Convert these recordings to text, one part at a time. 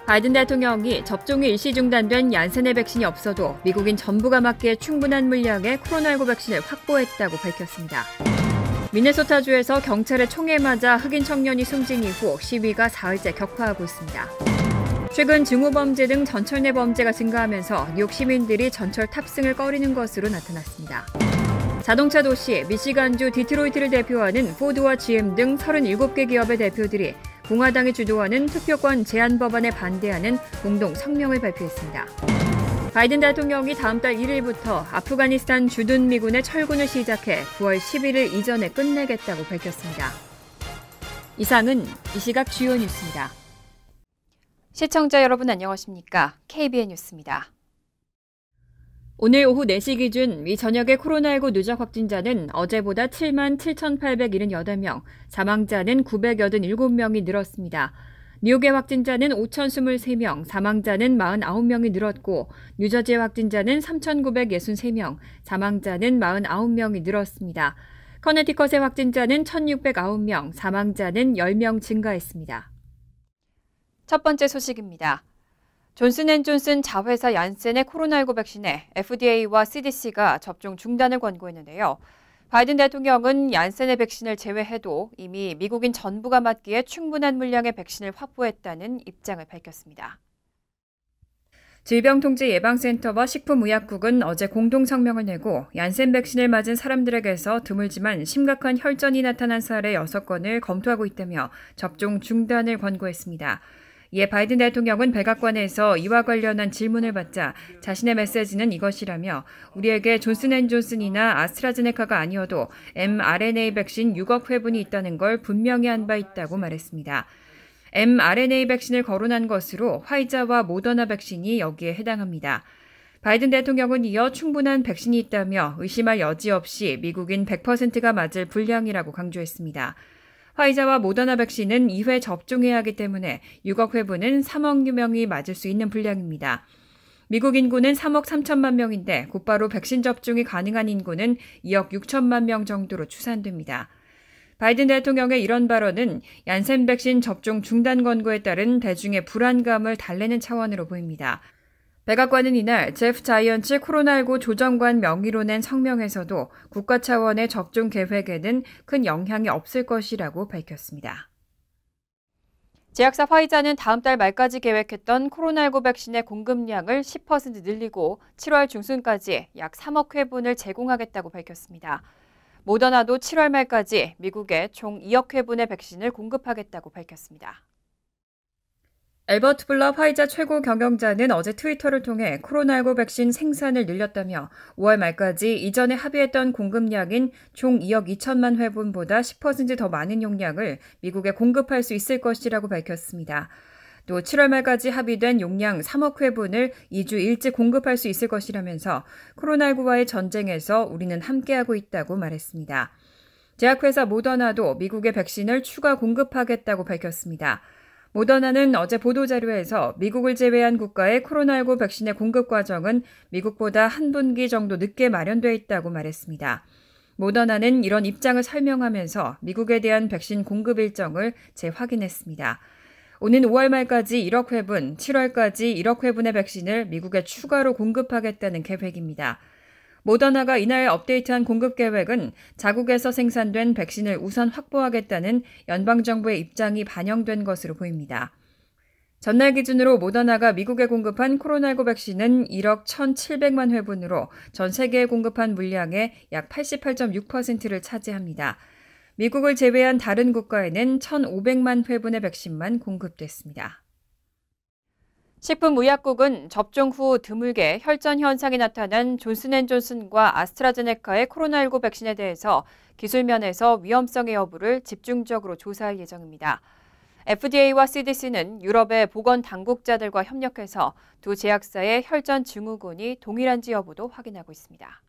바이든 대통령이 접종이 일시 중단된 얀센의 백신이 없어도 미국인 전부가 맞기에 충분한 물량의 코로나19 백신을 확보했다고 밝혔습니다. 미네소타주에서 경찰의 총에 맞아 흑인 청년이 숨진 이후 시위가 사흘째 격화하고 있습니다. 최근 증오범죄 등 전철 내 범죄가 증가하면서 뉴욕 시민들이 전철 탑승을 꺼리는 것으로 나타났습니다. 자동차 도시 미시간주 디트로이트를 대표하는 포드와 GM 등 37개 기업의 대표들이 공화당이 주도하는 투표권 제한 법안에 반대하는 공동 성명을 발표했습니다. 바이든 대통령이 다음 달 1일부터 아프가니스탄 주둔 미군의 철군을 시작해 9월 11일 이전에 끝내겠다고 밝혔습니다. 이상은 이 시각 주요 뉴스입니다. 시청자 여러분 안녕하십니까? KBN 뉴스입니다. 오늘 오후 4시 기준 미 전역의 코로나19 누적 확진자는 어제보다 77,878명, 사망자는 987명이 늘었습니다. 뉴욕의 확진자는 5,023명, 사망자는 49명이 늘었고 뉴저지의 확진자는 3,963명, 사망자는 49명이 늘었습니다. 커네티컷의 확진자는 1,609명, 사망자는 10명 증가했습니다. 첫 번째 소식입니다. 존슨앤존슨 자회사 얀센의 코로나19 백신에 FDA와 CDC가 접종 중단을 권고했는데요. 바이든 대통령은 얀센의 백신을 제외해도 이미 미국인 전부가 맞기에 충분한 물량의 백신을 확보했다는 입장을 밝혔습니다. 질병통제예방센터와 식품의약국은 어제 공동 성명을 내고 얀센 백신을 맞은 사람들에게서 드물지만 심각한 혈전이 나타난 사례 6건을 검토하고 있다며 접종 중단을 권고했습니다. 이에 바이든 대통령은 백악관에서 이와 관련한 질문을 받자 자신의 메시지는 이것이라며 우리에게 존슨앤존슨이나 아스트라제네카가 아니어도 mRNA 백신 6억 회분이 있다는 걸 분명히 한 바 있다고 말했습니다. mRNA 백신을 거론한 것으로 화이자와 모더나 백신이 여기에 해당합니다. 바이든 대통령은 이어 충분한 백신이 있다며 의심할 여지 없이 미국인 100%가 맞을 분량이라고 강조했습니다. 화이자와 모더나 백신은 2회 접종해야 하기 때문에 6억 회분은 3억 명이 맞을 수 있는 분량입니다. 미국 인구는 3억 3천만 명인데 곧바로 백신 접종이 가능한 인구는 2억 6천만 명 정도로 추산됩니다. 바이든 대통령의 이런 발언은 얀센 백신 접종 중단 권고에 따른 대중의 불안감을 달래는 차원으로 보입니다. 백악관은 이날 제프 자이언츠 코로나19 조정관 명의로 낸 성명에서도 국가 차원의 접종 계획에는 큰 영향이 없을 것이라고 밝혔습니다. 제약사 화이자는 다음 달 말까지 계획했던 코로나19 백신의 공급량을 10% 늘리고 7월 중순까지 약 3억 회분을 제공하겠다고 밝혔습니다. 모더나도 7월 말까지 미국에 총 2억 회분의 백신을 공급하겠다고 밝혔습니다. 엘버트 블러 화이자 최고 경영자는 어제 트위터를 통해 코로나19 백신 생산을 늘렸다며 5월 말까지 이전에 합의했던 공급량인 총 2억 2천만 회분보다 10% 더 많은 용량을 미국에 공급할 수 있을 것이라고 밝혔습니다. 또 7월 말까지 합의된 용량 3억 회분을 2주 일찍 공급할 수 있을 것이라면서 코로나19와의 전쟁에서 우리는 함께하고 있다고 말했습니다. 제약회사 모더나도 미국에 백신을 추가 공급하겠다고 밝혔습니다. 모더나는 어제 보도자료에서 미국을 제외한 국가의 코로나19 백신의 공급 과정은 미국보다 한 분기 정도 늦게 마련돼 있다고 말했습니다. 모더나는 이런 입장을 설명하면서 미국에 대한 백신 공급 일정을 재확인했습니다. 오는 5월 말까지 1억 회분, 7월까지 1억 회분의 백신을 미국에 추가로 공급하겠다는 계획입니다. 모더나가 이날 업데이트한 공급 계획은 자국에서 생산된 백신을 우선 확보하겠다는 연방정부의 입장이 반영된 것으로 보입니다. 전날 기준으로 모더나가 미국에 공급한 코로나19 백신은 1억 1,700만 회분으로 전 세계에 공급한 물량의 약 88.6%를 차지합니다. 미국을 제외한 다른 국가에는 1,500만 회분의 백신만 공급됐습니다. 식품의약국은 접종 후 드물게 혈전 현상이 나타난 존슨앤존슨과 아스트라제네카의 코로나19 백신에 대해서 기술면에서 위험성의 여부를 집중적으로 조사할 예정입니다. FDA와 CDC는 유럽의 보건당국자들과 협력해서 두 제약사의 혈전 증후군이 동일한지 여부도 확인하고 있습니다.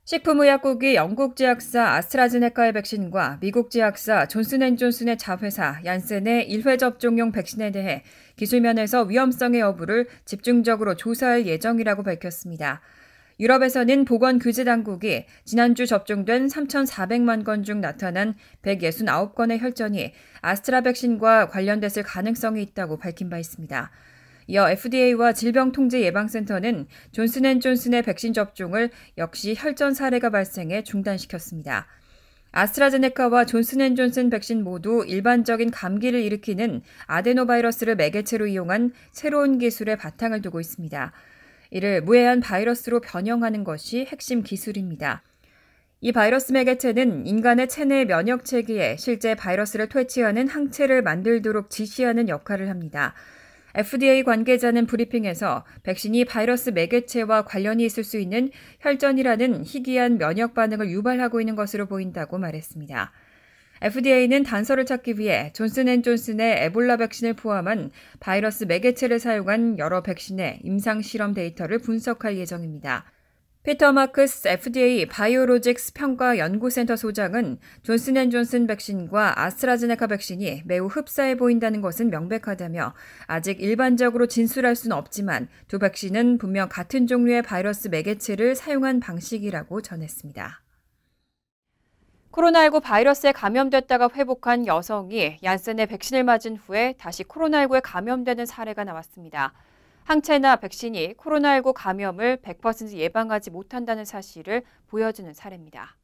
식품의약국이 영국 제약사 아스트라제네카의 백신과 미국 제약사 존슨앤존슨의 자회사 얀센의 1회 접종용 백신에 대해 기술면에서 위험성의 여부를 집중적으로 조사할 예정이라고 밝혔습니다. 유럽에서는 보건규제당국이 지난주 접종된 3,400만 건 중 나타난 169건의 혈전이 아스트라 백신과 관련됐을 가능성이 있다고 밝힌 바 있습니다. 이어 FDA와 질병통제예방센터는 존슨앤존슨의 백신 접종을 역시 혈전 사례가 발생해 중단시켰습니다. 아스트라제네카와 존슨앤존슨 백신 모두 일반적인 감기를 일으키는 아데노바이러스를 매개체로 이용한 새로운 기술에 바탕을 두고 있습니다. 이를 무해한 바이러스로 변형하는 것이 핵심 기술입니다. 이 바이러스 매개체는 인간의 체내 면역 체계에 실제 바이러스를 퇴치하는 항체를 만들도록 지시하는 역할을 합니다. FDA 관계자는 브리핑에서 백신이 바이러스 매개체와 관련이 있을 수 있는 혈전이라는 희귀한 면역 반응을 유발하고 있는 것으로 보인다고 말했습니다. FDA는 단서를 찾기 위해 존슨앤존슨의 에볼라 백신을 포함한 바이러스 매개체를 사용한 여러 백신의 임상 실험 데이터를 분석할 예정입니다. 피터 마크스 FDA 바이오로직스 평가연구센터 소장은 존슨앤존슨 백신과 아스트라제네카 백신이 매우 흡사해 보인다는 것은 명백하다며 아직 일반적으로 진술할 수는 없지만 두 백신은 분명 같은 종류의 바이러스 매개체를 사용한 방식이라고 전했습니다. 코로나19 바이러스에 감염됐다가 회복한 여성이 얀센의 백신을 맞은 후에 다시 코로나19에 감염되는 사례가 나왔습니다. 항체나 백신이 코로나19 감염을 100% 예방하지 못한다는 사실을 보여주는 사례입니다.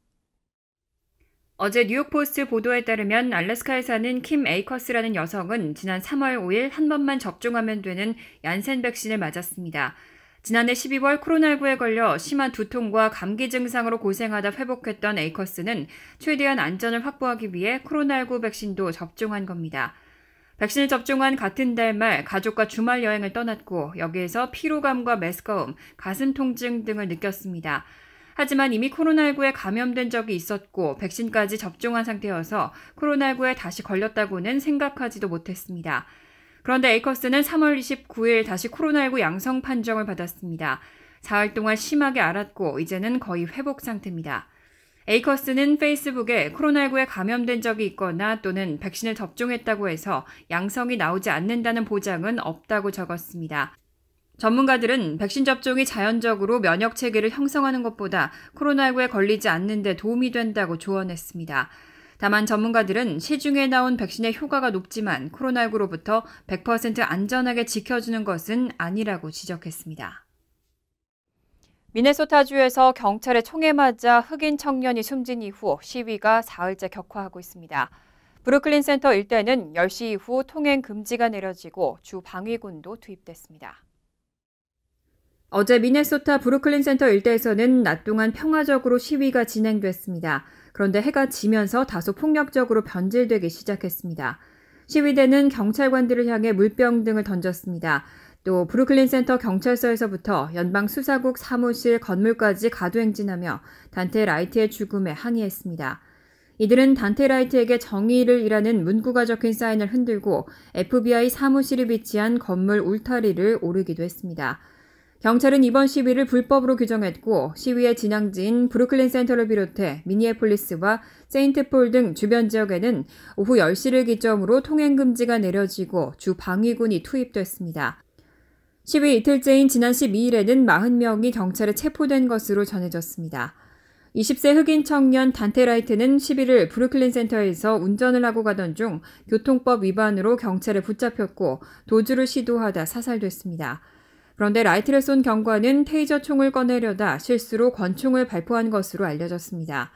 어제 뉴욕포스트 보도에 따르면 알래스카에 사는 킴 에이커스라는 여성은 지난 3월 5일 한 번만 접종하면 되는 얀센 백신을 맞았습니다. 지난해 12월 코로나19에 걸려 심한 두통과 감기 증상으로 고생하다 회복했던 에이커스는 최대한 안전을 확보하기 위해 코로나19 백신도 접종한 겁니다. 백신을 접종한 같은 달 말 가족과 주말 여행을 떠났고 여기에서 피로감과 메스꺼움, 가슴 통증 등을 느꼈습니다. 하지만 이미 코로나19에 감염된 적이 있었고 백신까지 접종한 상태여서 코로나19에 다시 걸렸다고는 생각하지도 못했습니다. 그런데 에이커스는 3월 29일 다시 코로나19 양성 판정을 받았습니다. 사흘 동안 심하게 앓았고 이제는 거의 회복 상태입니다. 에이커스는 페이스북에 코로나19에 감염된 적이 있거나 또는 백신을 접종했다고 해서 양성이 나오지 않는다는 보장은 없다고 적었습니다. 전문가들은 백신 접종이 자연적으로 면역 체계를 형성하는 것보다 코로나19에 걸리지 않는 데 도움이 된다고 조언했습니다. 다만 전문가들은 시중에 나온 백신의 효과가 높지만 코로나19로부터 100% 안전하게 지켜주는 것은 아니라고 지적했습니다. 미네소타주에서 경찰의 총에 맞아 흑인 청년이 숨진 이후 시위가 사흘째 격화하고 있습니다. 브루클린 센터 일대는 10시 이후 통행 금지가 내려지고 주 방위군도 투입됐습니다. 어제 미네소타 브루클린 센터 일대에서는 낮 동안 평화적으로 시위가 진행됐습니다. 그런데 해가 지면서 다소 폭력적으로 변질되기 시작했습니다. 시위대는 경찰관들을 향해 물병 등을 던졌습니다. 또 브루클린 센터 경찰서에서부터 연방수사국 사무실 건물까지 가두행진하며 단테 라이트의 죽음에 항의했습니다. 이들은 단테 라이트에게 정의를 이라는 문구가 적힌 사인을 흔들고 FBI 사무실이 위치한 건물 울타리를 오르기도 했습니다. 경찰은 이번 시위를 불법으로 규정했고 시위의 진앙지인 브루클린 센터를 비롯해 미니애폴리스와 세인트폴 등 주변 지역에는 오후 10시를 기점으로 통행 금지가 내려지고 주 방위군이 투입됐습니다. 시위 이틀째인 지난 12일에는 40명이 경찰에 체포된 것으로 전해졌습니다. 20세 흑인 청년 단테 라이트는 11일 브루클린 센터에서 운전을 하고 가던 중 교통법 위반으로 경찰에 붙잡혔고 도주를 시도하다 사살됐습니다. 그런데 라이트를 쏜 경관은 테이저 총을 꺼내려다 실수로 권총을 발포한 것으로 알려졌습니다.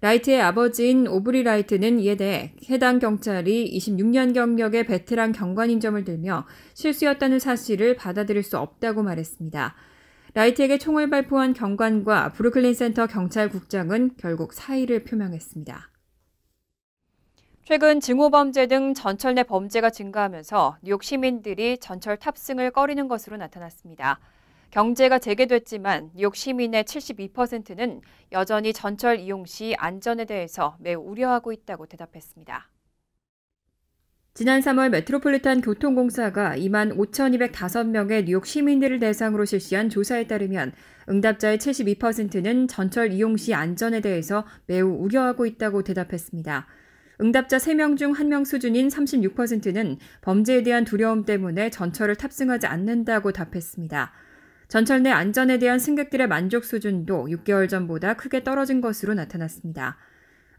라이트의 아버지인 오브리 라이트는 이에 대해 해당 경찰이 26년 경력의 베테랑 경관인 점을 들며 실수였다는 사실을 받아들일 수 없다고 말했습니다. 라이트에게 총을 발포한 경관과 브루클린 센터 경찰국장은 결국 사의를 표명했습니다. 최근 증오범죄 등 전철 내 범죄가 증가하면서 뉴욕 시민들이 전철 탑승을 꺼리는 것으로 나타났습니다. 경제가 재개됐지만 뉴욕 시민의 72%는 여전히 전철 이용 시 안전에 대해서 매우 우려하고 있다고 대답했습니다. 지난 3월 메트로폴리탄 교통공사가 25,205명의 뉴욕 시민들을 대상으로 실시한 조사에 따르면 응답자의 72%는 전철 이용 시 안전에 대해서 매우 우려하고 있다고 대답했습니다. 응답자 3명 중 1명 수준인 36%는 범죄에 대한 두려움 때문에 전철을 탑승하지 않는다고 답했습니다. 전철 내 안전에 대한 승객들의 만족 수준도 6개월 전보다 크게 떨어진 것으로 나타났습니다.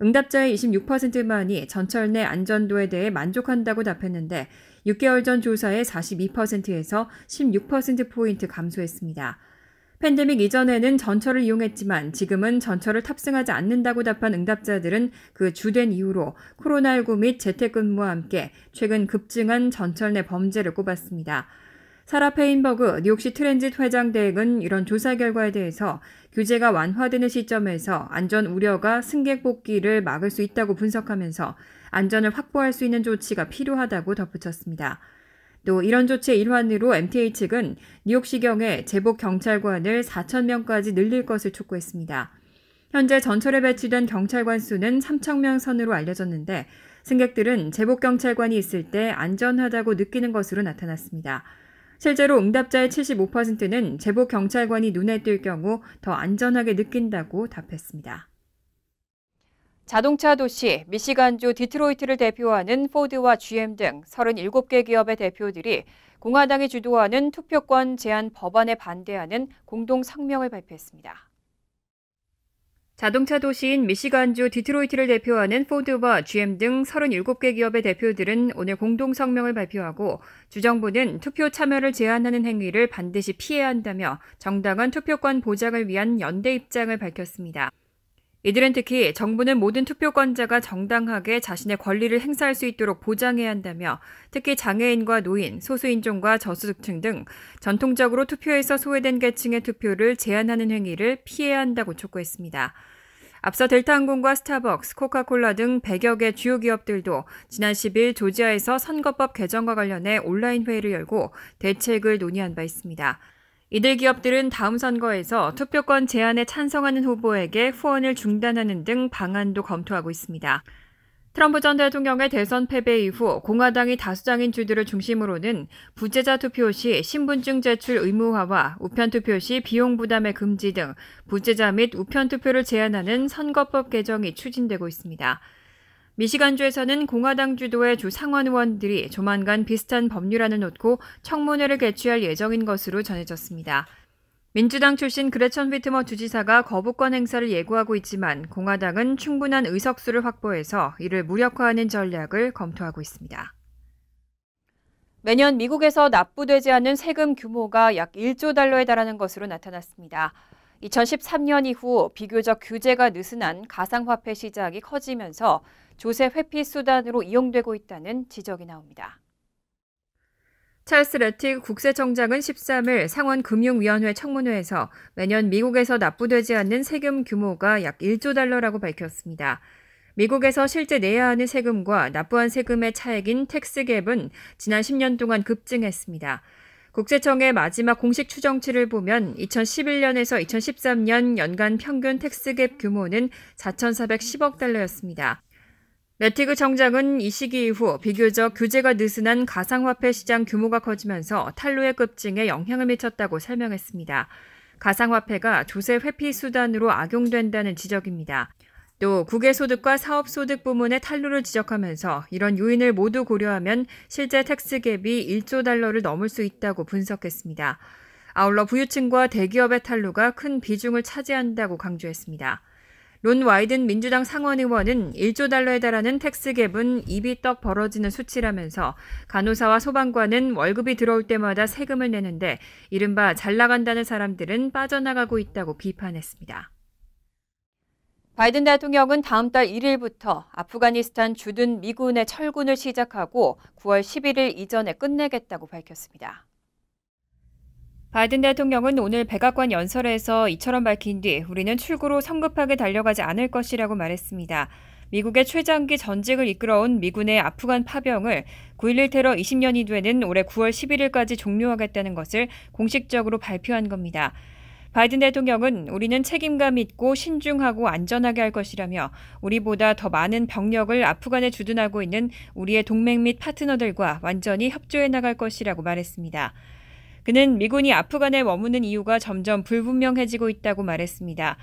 응답자의 26%만이 전철 내 안전도에 대해 만족한다고 답했는데 6개월 전 조사의 42%에서 16%포인트 감소했습니다. 팬데믹 이전에는 전철을 이용했지만 지금은 전철을 탑승하지 않는다고 답한 응답자들은 그 주된 이유로 코로나19 및 재택근무와 함께 최근 급증한 전철 내 범죄를 꼽았습니다. 사라 페인버그 뉴욕시 트랜짓 회장 대행은 이런 조사 결과에 대해서 규제가 완화되는 시점에서 안전 우려가 승객 복귀를 막을 수 있다고 분석하면서 안전을 확보할 수 있는 조치가 필요하다고 덧붙였습니다. 또 이런 조치의 일환으로 MTA 측은 뉴욕시경에 제복 경찰관을 4,000명까지 늘릴 것을 촉구했습니다. 현재 전철에 배치된 경찰관 수는 3,000명 선으로 알려졌는데 승객들은 제복 경찰관이 있을 때 안전하다고 느끼는 것으로 나타났습니다. 실제로 응답자의 75%는 제복 경찰관이 눈에 띌 경우 더 안전하게 느낀다고 답했습니다. 자동차 도시 미시간주 디트로이트를 대표하는 포드와 GM 등 37개 기업의 대표들이 공화당이 주도하는 투표권 제한 법안에 반대하는 공동 성명을 발표했습니다. 자동차 도시인 미시간주 디트로이트를 대표하는 포드와 GM 등 37개 기업의 대표들은 오늘 공동 성명을 발표하고 주정부는 투표 참여를 제한하는 행위를 반드시 피해야 한다며 정당한 투표권 보장을 위한 연대 입장을 밝혔습니다. 이들은 특히 정부는 모든 투표권자가 정당하게 자신의 권리를 행사할 수 있도록 보장해야 한다며 특히 장애인과 노인, 소수인종과 저소득층 등 전통적으로 투표에서 소외된 계층의 투표를 제한하는 행위를 피해야 한다고 촉구했습니다. 앞서 델타항공과 스타벅스, 코카콜라 등 100여 개 주요 기업들도 지난 10일 조지아에서 선거법 개정과 관련해 온라인 회의를 열고 대책을 논의한 바 있습니다. 이들 기업들은 다음 선거에서 투표권 제한에 찬성하는 후보에게 후원을 중단하는 등 방안도 검토하고 있습니다. 트럼프 전 대통령의 대선 패배 이후 공화당이 다수당인 주들을 중심으로는 부재자 투표 시 신분증 제출 의무화와 우편 투표 시 비용 부담의 금지 등 부재자 및 우편 투표를 제한하는 선거법 개정이 추진되고 있습니다. 미시간주에서는 공화당 주도의 주 상원 의원들이 조만간 비슷한 법률안을 놓고 청문회를 개최할 예정인 것으로 전해졌습니다. 민주당 출신 그레천 휘트머 주지사가 거부권 행사를 예고하고 있지만 공화당은 충분한 의석수를 확보해서 이를 무력화하는 전략을 검토하고 있습니다. 매년 미국에서 납부되지 않는 세금 규모가 약 1조 달러에 달하는 것으로 나타났습니다. 2013년 이후 비교적 규제가 느슨한 가상화폐 시장이 커지면서 조세 회피 수단으로 이용되고 있다는 지적이 나옵니다. 찰스 레틱 국세청장은 13일 상원금융위원회 청문회에서 매년 미국에서 납부되지 않는 세금 규모가 약 1조 달러라고 밝혔습니다. 미국에서 실제 내야 하는 세금과 납부한 세금의 차액인 텍스갭은 지난 10년 동안 급증했습니다. 국세청의 마지막 공식 추정치를 보면 2011년에서 2013년 연간 평균 텍스갭 규모는 4,410억 달러였습니다. 레티그 청장은 이 시기 이후 비교적 규제가 느슨한 가상화폐 시장 규모가 커지면서 탈루의 급증에 영향을 미쳤다고 설명했습니다. 가상화폐가 조세 회피 수단으로 악용된다는 지적입니다. 또 국외소득과 사업소득 부문의 탈루를 지적하면서 이런 요인을 모두 고려하면 실제 텍스갭이 1조 달러를 넘을 수 있다고 분석했습니다. 아울러 부유층과 대기업의 탈루가 큰 비중을 차지한다고 강조했습니다. 론 와이든 민주당 상원의원은 1조 달러에 달하는 텍스갭은 입이 떡 벌어지는 수치라면서 간호사와 소방관은 월급이 들어올 때마다 세금을 내는데 이른바 잘 나간다는 사람들은 빠져나가고 있다고 비판했습니다. 바이든 대통령은 다음 달 1일부터 아프가니스탄 주둔 미군의 철군을 시작하고 9월 11일 이전에 끝내겠다고 밝혔습니다. 바이든 대통령은 오늘 백악관 연설에서 이처럼 밝힌 뒤 우리는 출구로 성급하게 달려가지 않을 것이라고 말했습니다. 미국의 최장기 전직을 이끌어온 미군의 아프간 파병을 9.11 테러 20년이 되는 올해 9월 11일까지 종료하겠다는 것을 공식적으로 발표한 겁니다. 바이든 대통령은 우리는 책임감 있고 신중하고 안전하게 할 것이라며 우리보다 더 많은 병력을 아프간에 주둔하고 있는 우리의 동맹 및 파트너들과 완전히 협조해 나갈 것이라고 말했습니다. 그는 미군이 아프간에 머무는 이유가 점점 불분명해지고 있다고 말했습니다.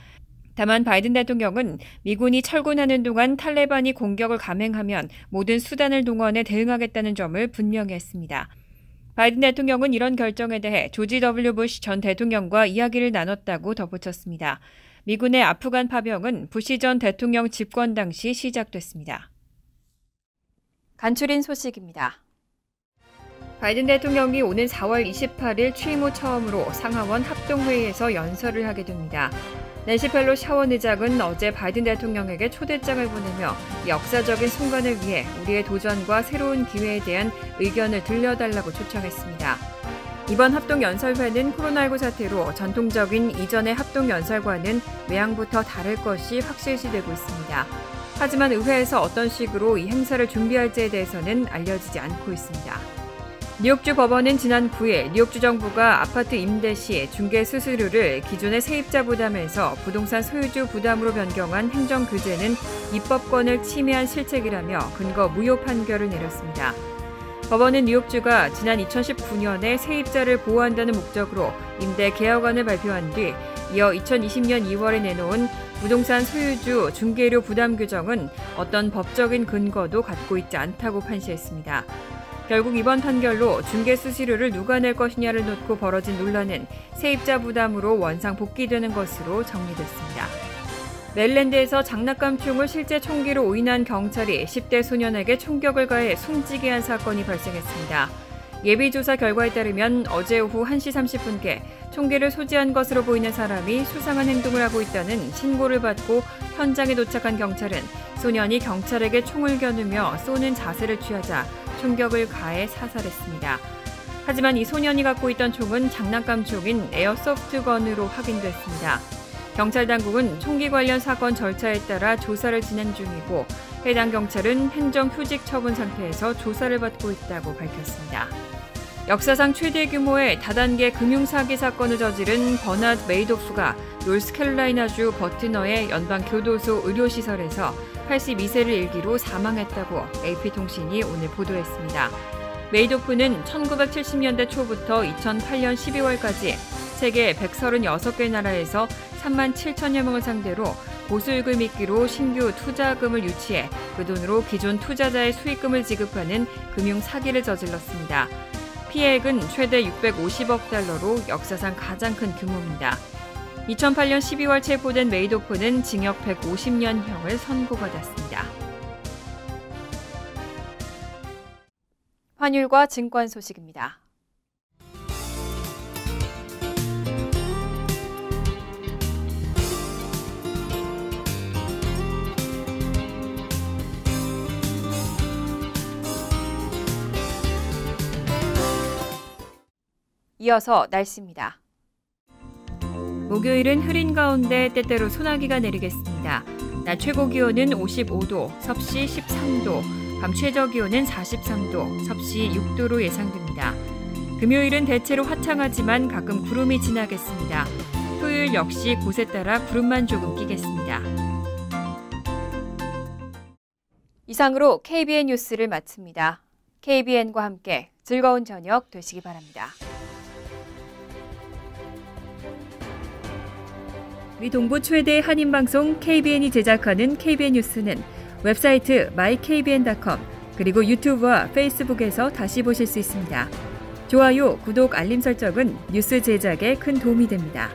다만 바이든 대통령은 미군이 철군하는 동안 탈레반이 공격을 감행하면 모든 수단을 동원해 대응하겠다는 점을 분명히 했습니다. 바이든 대통령은 이런 결정에 대해 조지 W. 부시 전 대통령과 이야기를 나눴다고 덧붙였습니다. 미군의 아프간 파병은 부시 전 대통령 집권 당시 시작됐습니다. 간추린 소식입니다. 바이든 대통령이 오는 4월 28일 취임 후 처음으로 상하원 합동회의에서 연설을 하게 됩니다. 낸시 펠로시 하원 의장은 어제 바이든 대통령에게 초대장을 보내며 역사적인 순간을 위해 우리의 도전과 새로운 기회에 대한 의견을 들려달라고 초청했습니다. 이번 합동연설회는 코로나19 사태로 전통적인 이전의 합동연설과는 외양부터 다를 것이 확실시되고 있습니다. 하지만 의회에서 어떤 식으로 이 행사를 준비할지에 대해서는 알려지지 않고 있습니다. 뉴욕주 법원은 지난 9일 뉴욕주 정부가 아파트 임대 시 중개 수수료를 기존의 세입자 부담에서 부동산 소유주 부담으로 변경한 행정 규제는 입법권을 침해한 실책이라며 근거 무효 판결을 내렸습니다. 법원은 뉴욕주가 지난 2019년에 세입자를 보호한다는 목적으로 임대 개혁안을 발표한 뒤 이어 2020년 2월에 내놓은 부동산 소유주 중개료 부담 규정은 어떤 법적인 근거도 갖고 있지 않다고 판시했습니다. 결국 이번 판결로 중개 수수료를 누가 낼 것이냐를 놓고 벌어진 논란은 세입자 부담으로 원상 복귀되는 것으로 정리됐습니다. 메릴랜드에서 장난감 총을 실제 총기로 오인한 경찰이 10대 소년에게 총격을 가해 숨지게 한 사건이 발생했습니다. 예비조사 결과에 따르면 어제 오후 1시 30분께 총기를 소지한 것으로 보이는 사람이 수상한 행동을 하고 있다는 신고를 받고 현장에 도착한 경찰은 소년이 경찰에게 총을 겨누며 쏘는 자세를 취하자 총격을 가해 사살했습니다. 하지만 이 소년이 갖고 있던 총은 장난감 총인 에어소프트건으로 확인됐습니다. 경찰 당국은 총기 관련 사건 절차에 따라 조사를 진행 중이고 해당 경찰은 행정휴직 처분 상태에서 조사를 받고 있다고 밝혔습니다. 역사상 최대 규모의 다단계 금융사기 사건을 저지른 버나드 메이도프가 노스캐롤라이나주 버트너의 연방교도소 의료시설에서 82세를 일기로 사망했다고 AP통신이 오늘 보도했습니다. 메이도프는 1970년대 초부터 2008년 12월까지 세계 136개 나라에서 3만 7천여 명을 상대로 보수익을 미끼로 신규 투자금을 유치해 그 돈으로 기존 투자자의 수익금을 지급하는 금융 사기를 저질렀습니다. 피해액은 최대 650억 달러로 역사상 가장 큰 규모입니다. 2008년 12월 체포된 메이도프는 징역 150년형을 선고받았습니다. 환율과 증권 소식입니다. 이어서 날씨입니다. 목요일은 흐린 가운데 때때로 소나기가 내리겠습니다. 낮 최고 기온은 55도, 섭씨 13도, 밤 최저 기온은 43도, 섭씨 6도로 예상됩니다. 금요일은 대체로 화창하지만 가끔 구름이 지나겠습니다. 토요일 역시 곳에 따라 구름만 조금 끼겠습니다. 이상으로 KBN 뉴스를 마칩니다. KBN과 함께 즐거운 저녁 되시기 바랍니다. 우리 동부 최대 한인방송 KBN이 제작하는 KBN 뉴스는 웹사이트 mykbn.com 그리고 유튜브와 페이스북에서 다시 보실 수 있습니다. 좋아요, 구독, 알림 설정은 뉴스 제작에 큰 도움이 됩니다.